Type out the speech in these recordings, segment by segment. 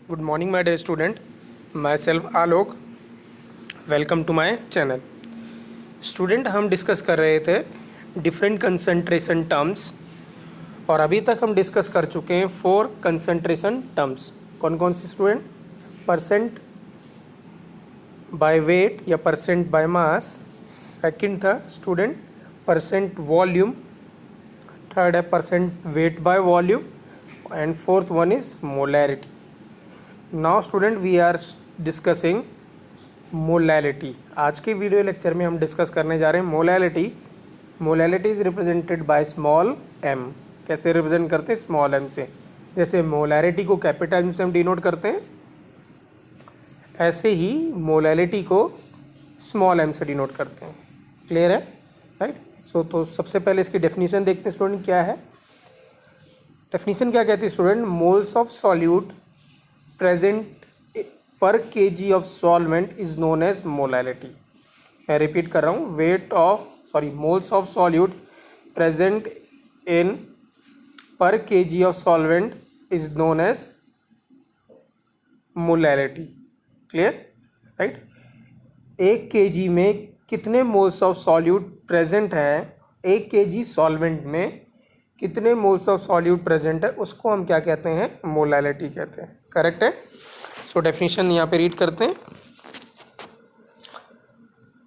Good morning my dear student, myself Alok. Welcome to my channel. Student, हम discuss कर रहे थे different concentration terms और अभी तक हम डिस्कस कर चुके हैं 4 कंसंट्रेशन टर्म्स। कौन कौन सी स्टूडेंट? परसेंट बाय वेट या परसेंट बाय मास, सेकंड था स्टूडेंट परसेंट वॉल्यूम, थर्ड है percent weight by volume and fourth one is molarity. Now student we are discussing molality. आज के वीडियो लेक्चर में हम डिस्कस करने जा रहे हैं molality. Molality is represented by small m। कैसे रिप्रेजेंट करते हैं? स्मॉल m से। जैसे मोलैरिटी को कैपिटल m से हम डिनोट करते हैं, ऐसे ही मोलैलिटी को स्मॉल m से डिनोट करते हैं। क्लियर है? राइट। तो सबसे पहले इसकी डेफिनेशन देखते हैं स्टूडेंट, क्या है डेफिनेशन। क्या कहती है student? Moles of solute present per KG of solvent is known as molality. मैं रिपीट कर रहा हूँ, moles of solute present in per KG of solvent is known as molality. Clear? Right. 1 KG में कितने moles of solute present है, 1 KG solvent में कितने moles of solute present है, उसको हम क्या कहते हैं? मोलैलिटी कहते हैं। करेक्ट है? सो डेफिनेशन यहाँ पे रीड करते हैं।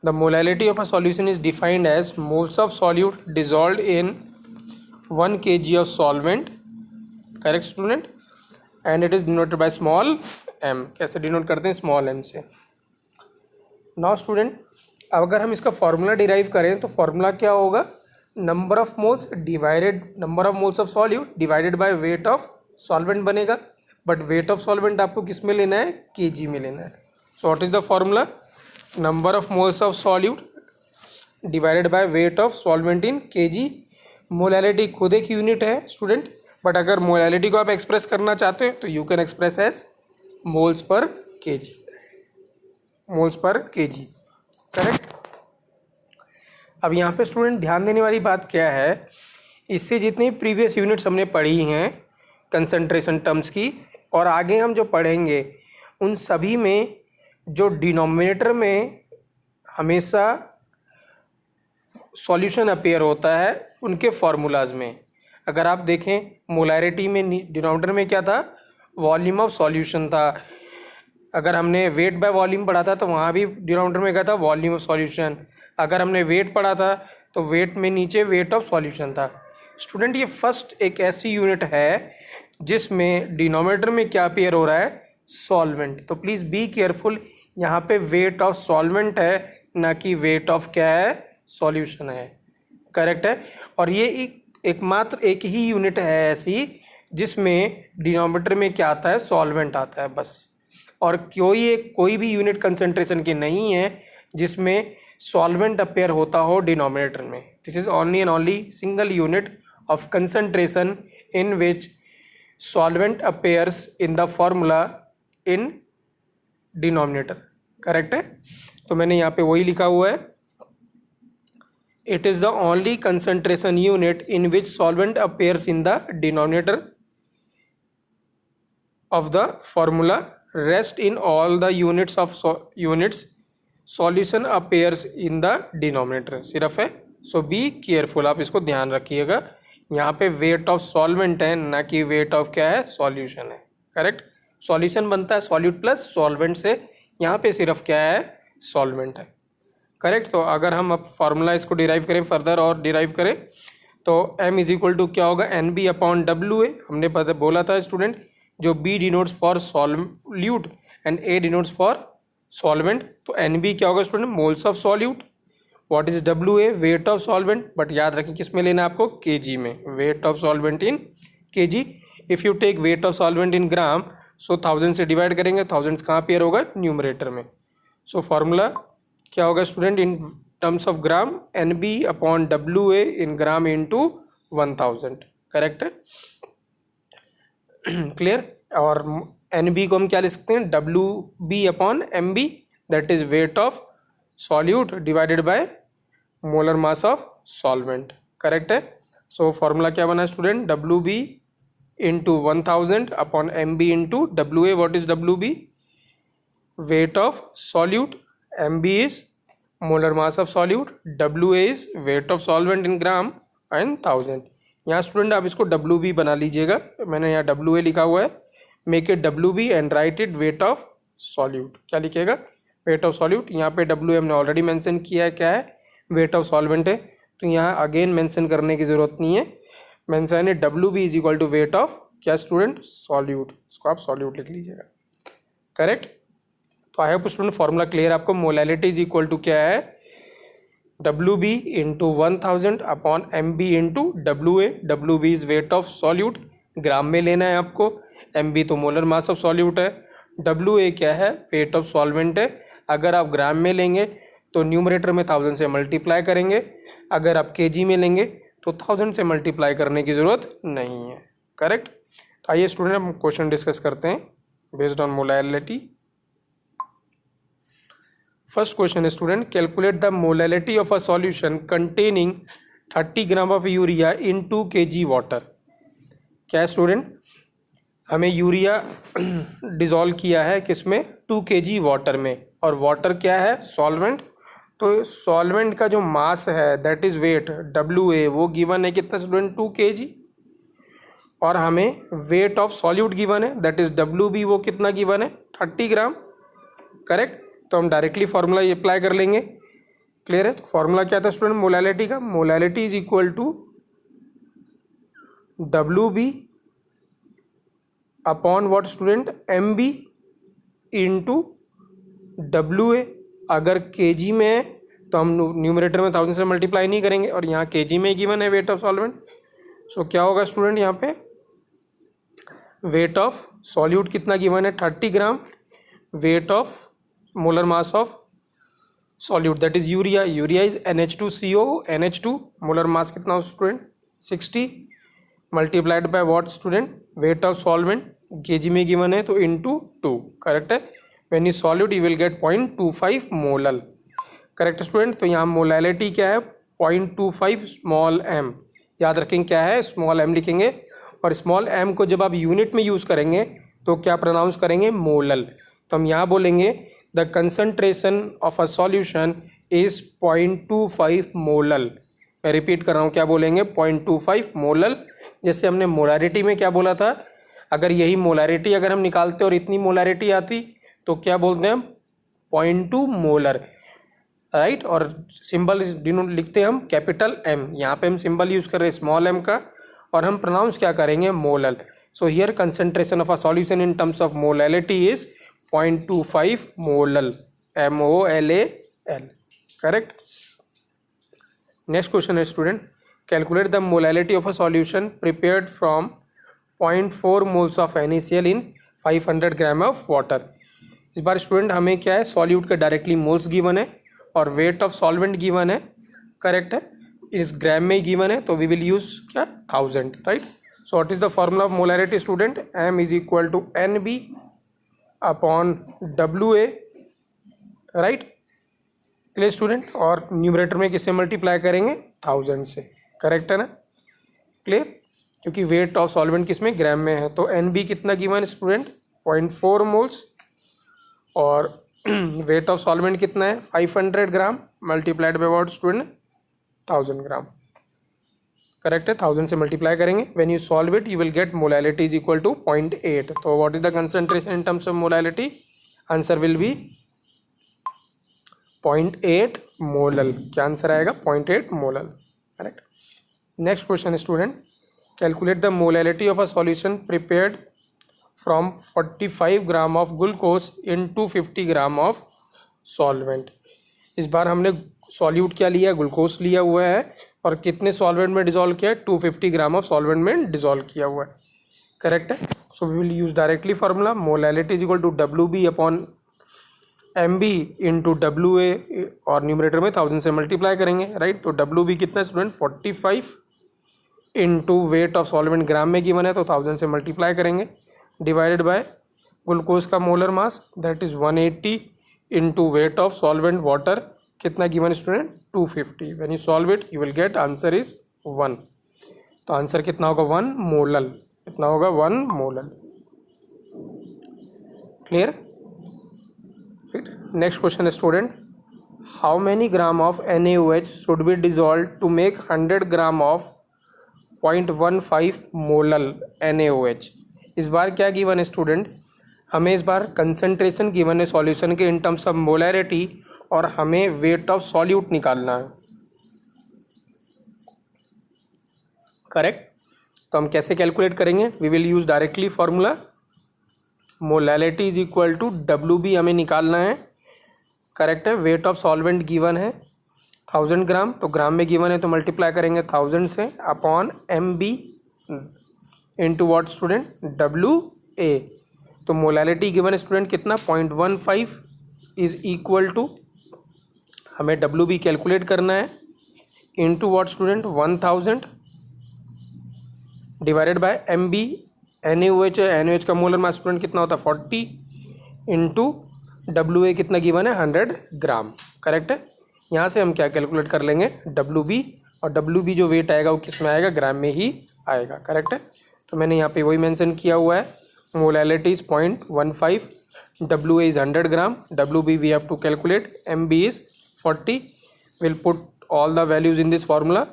The molality of a solution is defined as moles of solute dissolved in 1 kg of solvent. Correct student? And it is denoted by small m। कैसे डिनोट करते हैं? स्मॉल m से। Now student, अगर हम इसका formula derive करें तो formula क्या होगा? Number of moles divided number of moles of solute divided by weight of solvent बनेगा। बट वेट ऑफ सॉल्वेंट आपको किस में लेना है? केजी में लेना है। सो what is the formula? Number of moles of solute divided by weight of solvent in KG. Molality खुद एक यूनिट है स्टूडेंट, बट अगर मोलैलिटी को आप एक्सप्रेस करना चाहते हैं तो you can express as moles per kg. Moles per kg. Correct? अब यहाँ पे स्टूडेंट ध्यान देने वाली बात क्या है, इससे जितनी प्रीवियस यूनिट्स हमने पढ़ी हैं कंसंट्रेशन टर्म्स की, और आगे हम जो पढ़ेंगे उन सभी में जो डिनोमिनेटर में हमेशा सॉल्यूशन अपीयर होता है उनके फार्मूलाज में। अगर आप देखें मोलैरिटी में डिनोमिनेटर में क्या था? वॉल्यूम ऑफ सॉल्यूशन था। अगर हमने वेट बाय वॉल्यूम पढ़ा था तो वहाँ भी डिनोमिनेटर में क्या था? Volume of solution. अगर हमने वेट पढ़ा था तो वेट में नीचे वेट ऑफ सॉल्यूशन था। स्टूडेंट, ये फर्स्ट एक ऐसी यूनिट है जिसमें डिनोमिनेटर में क्या अपीयर हो रहा है? सॉल्वेंट। तो प्लीज़ बी केयरफुल, यहाँ पे वेट ऑफ सॉल्वेंट है, ना कि वेट ऑफ क्या है? सॉल्यूशन है। करेक्ट है? और ये एकमात्र एक ही यूनिट है ऐसी जिसमें डिनोमिनेटर में क्या आता है? सॉल्वेंट आता है बस। और कोई भी यूनिट कंसंट्रेशन की नहीं है जिसमें सॉल्वेंट अपीयर होता हो डिनोमिनेटर में। This is only and only single unit of concentration in which solvent appears in the formula in denominator. Correct है? तो मैंने यहाँ पे वही लिखा हुआ है, it is the only concentration unit in which solvent appears in the denominator of the formula. Rest in all the units of units solution appears in the denominator सिर्फ है। सो बी केयरफुल, आप इसको ध्यान रखिएगा। यहाँ पे वेट ऑफ सॉल्वेंट है, ना कि वेट ऑफ क्या है? सॉल्यूशन है। करेक्ट? सॉल्यूशन बनता है सॉल्यूट प्लस सॉल्वेंट से, यहाँ पे सिर्फ क्या है? सॉल्वेंट है। करेक्ट? तो अगर हम अब फार्मूला इसको डिराइव करें फर्दर और डिराइव करें तो m इज इक्वल टू क्या होगा? N B upon W A. हमने बोला था स्टूडेंट, जो B denotes for solute and A denotes for solvent. तो NB क्या होगा student? Moles of solute. What is WA? Weight of solvent. But याद रखें किस में लेना है आपको? केजी में। Weight of solvent in KG. If you take weight of solvent in gram, so 1000 से डिवाइड करेंगे, 1000 कहाँ पेयर होगा? न्यूमरेटर में। सो फार्मूला क्या होगा student in terms of gram? NB upon WA in gram into 1000। Correct है? Clear? और N B को हम क्या लिख सकते हैं? W B upon M B, that is weight of solute divided by molar mass of solvent. Correct है? So formula क्या बना student? W B into 1000 upon mb into wa. What is wb? Weight of solute. mb is molar mass of solute. wa is weight of solvent in gram and 1000. यहाँ student आप इसको wb बना लीजिएगा, मैंने यहाँ wa लिखा हुआ है. Make it wb and right it wait of solute. क्या लिखिएगा? Wait of solute. यहाँ पे w हमने ऑलरेडी मेंशन किया है, क्या है? वेट ऑफ सॉल्वेंट है, तो यहाँ अगेन मेंशन करने की ज़रूरत नहीं है. मेंशन है wb is equal to weight of क्या स्टूडेंट? सॉल्यूट. इसको आप सॉल्यूट लिख लीजिएगा. करेक्ट. तो I hope student formula clear आपको. मोलैलिटी इज इक्वल टू क्या है? wb into 1000 upon mb into wa. wb is weight of solute, gram में लेना है आपको. mb तो मोलर मास ऑफ सॉल्यूट है. wa क्या है? वेट ऑफ सॉल्वेंट है. अगर आप ग्राम में लेंगे तो न्यूमरेटर में 1000 से मल्टीप्लाई करेंगे, अगर आप kg में लेंगे तो 1000 से मल्टीप्लाई करने की ज़रूरत नहीं है. करेक्ट. तो आइए स्टूडेंट हम क्वेश्चन डिस्कस करते हैं based on molality. First question है student, calculate the molality of a solution containing 30 gram of urea in 2 kg water. क्या है स्टूडेंट? हमें यूरिया डिज़ोल्व किया है किसमें? 2 kg वाटर में, और वाटर क्या है? सॉल्वेंट. तो सॉल्वेंट का जो मास है दैट इज़ वेट wa, वो गिवन है कितना स्टूडेंट? 2 kg. और हमें वेट ऑफ सॉल्यूट गिवन है दैट इज़ wb, वो कितना गिवन है? 30 ग्राम. करेक्ट. तो हम डायरेक्टली फार्मूला ये अप्लाई कर लेंगे. क्लियर है? तो फार्मूला क्या था स्टूडेंट मोलैलिटी का? Molality is equal to wb upon what student? mb into wa. अगर kg में है तो हम न्यूमरेटर में 1000 से मल्टीप्लाई नहीं करेंगे, और यहाँ kg में गिवन है वेट ऑफ सॉल्वेंट. सो क्या होगा स्टूडेंट? यहाँ पे वेट ऑफ सॉल्यूट कितना गिवन है? 30 ग्राम. Weight of molar mass of solute that is urea. Urea is NH2CO, NH2. Molar mass कितना हो student? 60 multiplied by what student? Weight of solvent. kg में गिवन है तो इंटू 2. करेक्ट है. When you solute you will get 0.25 molal. Correct student. तो यहाँ molality क्या है? 0.25 स्मॉल m. याद रखेंगे क्या है? स्मॉल m लिखेंगे, और स्मॉल m को जब आप यूनिट में यूज़ करेंगे तो क्या प्रोनाउंस करेंगे? मोलल. तो हम यहाँ बोलेंगे the concentration of a solution is 0.25 molal. मैं रिपीट कर रहा हूँ, क्या बोलेंगे? 0.25 मोलल. जैसे हमने मोलारिटी में क्या बोला था? अगर यही मोलारिटी अगर हम निकालते और इतनी मोलारिटी आती तो क्या बोलते हैं हम? 0.2 मोलर. राइट. और सिंबल लिखते हैं हम कैपिटल M. यहाँ पे हम सिंबल यूज़ कर रहे हैं स्मॉल m का, और हम प्रोनाउंस क्या करेंगे? Molal. So here concentration of a solution in terms of molality is 0.25 molal. MOLAL. Correct. Next question है student, calculate the molality of a solution prepared from 0.4 moles of NaCl in 500 gram of water. इस बार student हमें क्या है? Solute का directly moles given है और weight of solvent given है. करेक्ट है. इस ग्राम में ही गिवन है तो वी विल यूज़ क्या? 1000. Right. So what is the formula of molality student? M is equal to NB upon WA. Right. Clear student. और न्यूमरेटर में किससे मल्टीप्लाई करेंगे? 1000 से. करेक्ट है ना? क्लियर. क्योंकि वेट ऑफ सॉल्वेंट किस में? ग्राम में है. तो NB कितना गिवन है स्टूडेंट? 0.4 मोल्स. और वेट ऑफ सॉल्वेंट कितना है? 500 gram multiplied by what student? 1000 gram. Correct है. 1000 से मल्टीप्लाई करेंगे. When you solve it you will get molality is equal to 0.8. तो what is the concentration in terms of molality? Answer will be 0.8 molal. क्या answer आएगा? 0.8 molal. Correct. Next question student, calculate the molality of a solution prepared from 45 gram of glucose in 250 gram of solvent. इस बार हमने solute क्या लिया? Glucose लिया हुआ है, और कितने सॉल्वेंट में डिजोल्व किया है? 250 ग्राम ऑफ सॉल्वेंट में डिजोल्व किया हुआ है. करेक्ट है. So we will use directly formula molality is equal to WB upon MB into WA, और न्यूमरेटर में 1000 से मल्टीप्लाई करेंगे. राइट. तो WB कितना student? 45 into weight of solvent gram में गिवन है तो 1000 से मल्टीप्लाई करेंगे, डिवाइडेड बाय ग्लूकोज का molar mass that is 180 into weight of solvent water कितना given student? 250. When you solve it you will get answer is 1. तो answer कितना होगा? 1 मोलल. कितना होगा 1 molar. Clear? Next question student, how many gram of NaOH should be dissolve to make 100 gram of 0.15 molal NaOH। इस बार क्या given है student, हमें इस बार कंसंट्रेशन गिवन है सॉल्यूशन के इन टर्म्स ऑफ मोलैरिटी और हमें वेट ऑफ सॉल्यूट निकालना है। करेक्ट? तो हम कैसे कैलकुलेट करेंगे? We will use directly formula, molality is equal to WB हमें निकालना है। करेक्ट है? वेट ऑफ सॉल्वेंट गिवन है 1000 ग्राम, तो ग्राम में गिवन है तो मल्टीप्लाई करेंगे 1000 से upon MB into what student, WA। तो मोलैलिटी गिवन है स्टूडेंट कितना, 0.15 इज इक्वल टू, हमें WB कैलकुलेट करना है into what student 1000 divided by MB। NaOH है, NaOH का मोलर मास स्टूडेंट कितना होता है 40 इंटू WA कितना गिवन है 100 ग्राम। करेक्ट है? यहाँ से हम क्या कैलकुलेट कर लेंगे WB, और WB जो वेट आएगा वो किस में आएगा, ग्राम में ही आएगा। करेक्ट है? तो मैंने यहाँ पे वही मेंशन किया हुआ है, molality is 0.15, WA is 100 gram, WB we have to calculate, MB is 40। Will put all the values in this formula.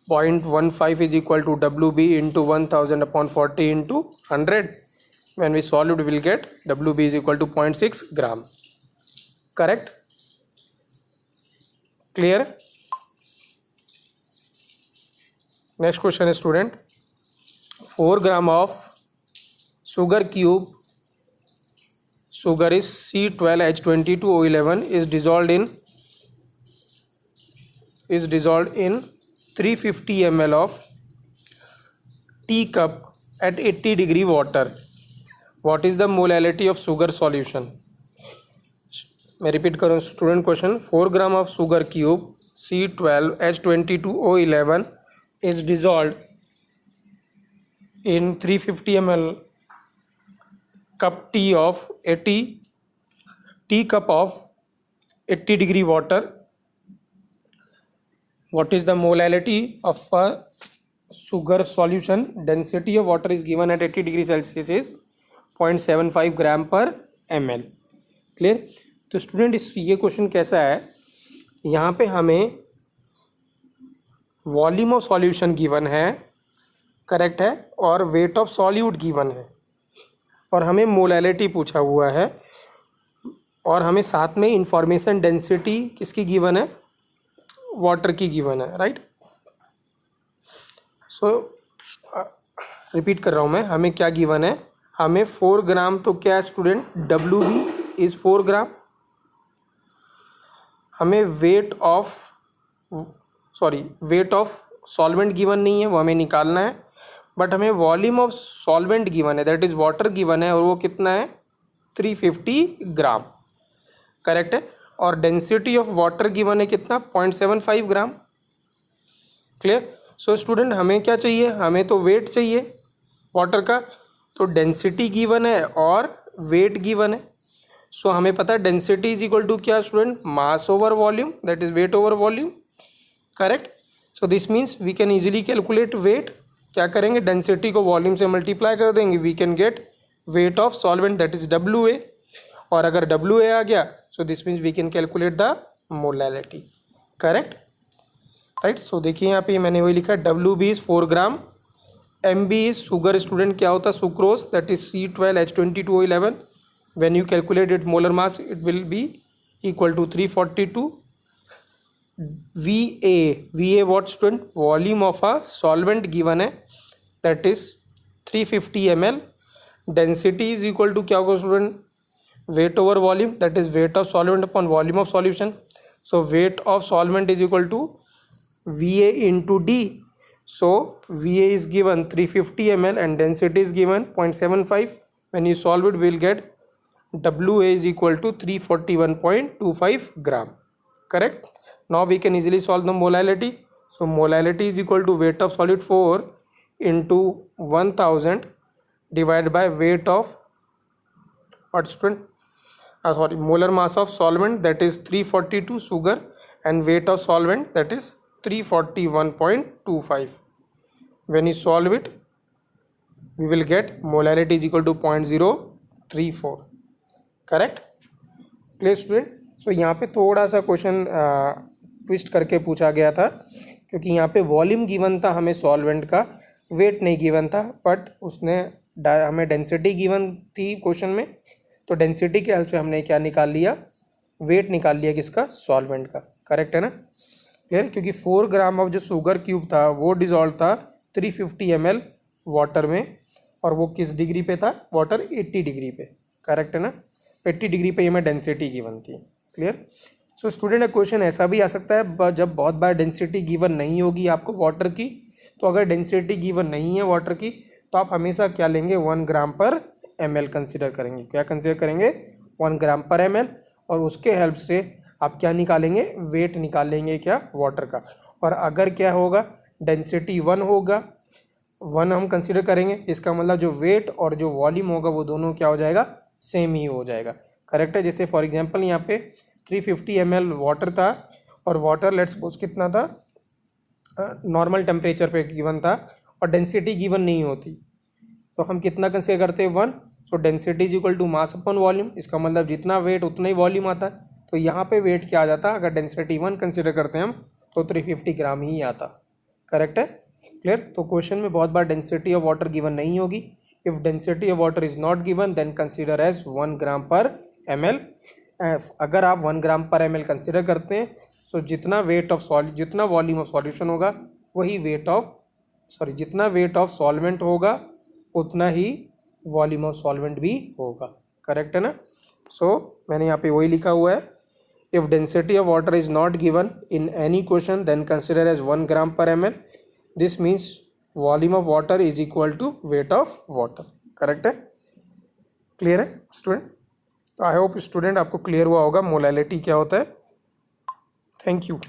0.15 is equal to WB into 1000 upon 40 into 100. When we solve it, we will get WB is equal to 0.6 gram. Correct? Clear? Next question, student. 4 gram of sugar cube, sugar is C12H22O11 is dissolved in 350 ml of teacup at 80 degree water. What is the molality of sugar solution? मैं repeat करूँ student question, 4 gram of sugar cube C12H22O11 is dissolved in 350 ml cup tea of 80 teacup of 80 degree water. What is the molality of a sugar solution? Density of water is given at 80 degree Celsius is 0.75 gram per ml. Clear? तो student इस ये question कैसा है, यहाँ पे हमें volume of solution given है, correct है, और वेट ऑफ सॉल्यूट गिवन है, और हमें मोलैलिटी पूछा हुआ है, और हमें साथ में इंफॉर्मेशन डेंसिटी किसकी गिवन है, वाटर की गिवन है। राइट? सो रिपीट कर रहा हूँ मैं, हमें क्या गिवन है, हमें 4 ग्राम, तो क्या स्टूडेंट WB इज 4 ग्राम, हमें वेट ऑफ सॉल्वेंट गिवन नहीं है, वो हमें निकालना है, बट हमें वॉल्यूम ऑफ सॉल्वेंट गिवन है, दैट इज वाटर गिवन है, और वो कितना है 350 ग्राम। करेक्ट है? और डेंसिटी ऑफ वाटर गिवन है कितना, 0.75 ग्राम। क्लियर? सो स्टूडेंट हमें क्या चाहिए, हमें तो वेट चाहिए वाटर का, तो डेंसिटी गिवन है और वेट गिवन है। सो हमें पता है डेंसिटी इज इक्वल टू क्या student, mass over volume, that is weight over volume. Correct? So this means we can easily calculate weight. क्या करेंगे, डेंसिटी को वॉल्यूम से मल्टीप्लाई कर देंगे, we can get weight of solvent, that is WA, और अगर WA आ गया so this means we can calculate the molality. Correct? Right? So देखिए यहाँ पे मैंने वही लिखा है, WB is 4 gram, MB is sugar student क्या होता है, sucrose, that is C12H22O11। When you calculate it molar mass it will be equal to 342। VA what student, volume of a solvent given है, that is 350 ml। Density is equal to क्या होगा student, weight over volume, that is weight of solvent upon volume of solution. So weight of solvent is equal to VA into D. So VA is given 350 ml and density is given 0.75. When you solve it, we will get WA is equal to 341.25 gram. Correct? Now we can easily solve the molality. So molality is equal to weight of solid 4 into 1000 divided by weight of what student, molar mass of solvent, that is 342 sugar, and weight of solvent, that is 341.25. when you solve it we will get molality is equal to 0.034. Correct? Clear student? So यहाँ पे थोड़ा सा question twist करके पूछा गया था, क्योंकि यहाँ पे वॉल्यूम गिवन था हमें सॉल्वेंट का, वेट नहीं गिवन था, बट उसने हमें डेंसिटी गिवन थी क्वेश्चन में, तो डेंसिटी के हेल्प से हमने क्या निकाल लिया, वेट निकाल लिया किसका, सॉल्वेंट का. करेक्ट है ना? क्लियर? क्योंकि 4 ग्राम ऑफ जो शुगर क्यूब था वो डिजॉल्व था 350 ml वाटर में, और वो किस डिग्री पे था, वाटर 80 डिग्री पे. करेक्ट है ना? 80 डिग्री पे हमें डेंसिटी गिवन थी. क्लियर? सो स्टूडेंट, क्वेश्चन ऐसा भी आ सकता है जब बहुत बार डेंसिटी गिवन नहीं होगी आपको वाटर की, तो अगर डेंसिटी गिवन नहीं है वाटर की तो आप हमेशा क्या लेंगे, 1 ग्राम पर ml कंसिडर करेंगे. क्या कंसिडर करेंगे? 1 ग्राम पर ml, और उसके हेल्प से आप क्या निकालेंगे, वेट निकाल लेंगे क्या, वाटर का. और अगर क्या होगा, डेंसिटी 1 होगा, 1 हम कंसिडर करेंगे, इसका मतलब जो वेट और जो वॉल्यूम होगा वो दोनों क्या हो जाएगा, सेम ही हो जाएगा. करेक्ट है? जैसे फॉर एग्जांपल यहाँ पे 350 ml वाटर था, और वाटर लेट्स सपोज कितना था, नॉर्मल टेम्परेचर पे गिवन था, और डेंसिटी गिवन नहीं होती, तो हम कितना कंसिडर करते हैं, 1. So density is equal to mass upon volume, इसका मतलब जितना वेट उतना ही वॉल्यूम आता है. तो यहाँ पे वेट क्या आ जाता, अगर डेंसिटी 1 कंसिडर करते हैं हम, तो 350 ग्राम ही आता. करेक्ट है? क्लियर? तो क्वेश्चन में बहुत बार डेंसिटी ऑफ वाटर गिवन नहीं होगी. If density of water is not given then consider as 1 gram per ml. अगर आप 1 ग्राम पर ml कंसिडर करते हैं, सो जितना वेट ऑफ जितना वॉल्यूम ऑफ सॉल्यूशन होगा वही जितना वेट ऑफ सॉल्वेंट होगा उतना ही वॉल्यूम ऑफ सॉल्वेंट भी होगा. करेक्ट है ना? सो मैंने यहाँ पे वही लिखा हुआ है, if density of water is not given in any question then consider as 1 gram per ml. This means volume of water is equal to weight of water. Correct है? क्लियर है स्टूडेंट? आई होप स्टूडेंट आपको clear हुआ होगा molality क्या होता है. Thank you.